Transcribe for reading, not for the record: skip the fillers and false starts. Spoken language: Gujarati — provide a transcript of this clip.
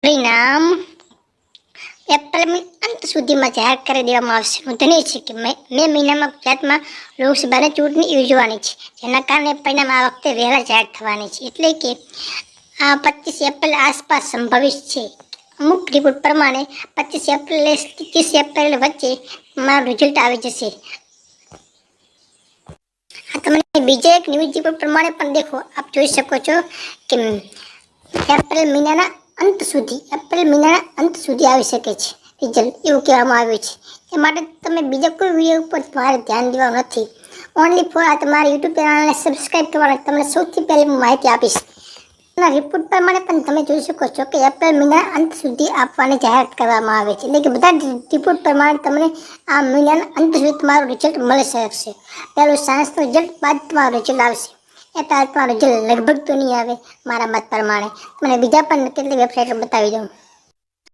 પરિણામ એપ્રિલ અંત સુધીમાં જાહેર કરી દેવામાં આવશે. નોંધનીય છે કે મે મહિનામાં ગુજરાતમાં લોકસભાની ચૂંટણી યોજવાની છે, જેના કારણે પરિણામ આ વખતે વહેલા જાહેર થવાની છે. એટલે કે આ 25 એપ્રિલ આસપાસ સંભવિત છે. અમુક રિપોર્ટ પ્રમાણે 25 એપ્રિલ 30 એપ્રિલ વચ્ચે મારું રિઝલ્ટ આવી જશે. આ તમને બીજા એક ન્યૂઝ રિપોર્ટ પ્રમાણે પણ દેખો, આપ જોઈ શકો છો કે એપ્રિલ મહિનાના અંત સુધી આવી શકે છે રિઝલ્ટ, એવું કહેવામાં આવ્યું છે. એ માટે તમે બીજા કોઈ વિડીયો ઉપર તમારે ધ્યાન દેવાનું નથી. ઓનલી ફોર આ તમારા યુટ્યુબ ચેનલને સબસ્ક્રાઈબ કરવાના તમને સૌથી પહેલી હું માહિતી આપીશ. રિપોર્ટ પ્રમાણે પણ તમે જોઈ શકો છો કે એપ્રિલ મહિના અંત સુધી આપવાની જાહેરાત કરવામાં આવે છે. એટલે કે બધા રિપોર્ટ પ્રમાણે તમને આ મહિનાના અંત સુધી તમારું રિઝલ્ટ મળી શકશે. પહેલું સાયન્સનું રિઝલ્ટ, બાદ તમારું રિઝલ્ટ આવશે. એટલે તમારું રિઝલ્ટ લગભગ તો નહીં આવે મારા મત પ્રમાણે. મને બીજા પણ કેટલી વેબસાઇટો બતાવી દઉં.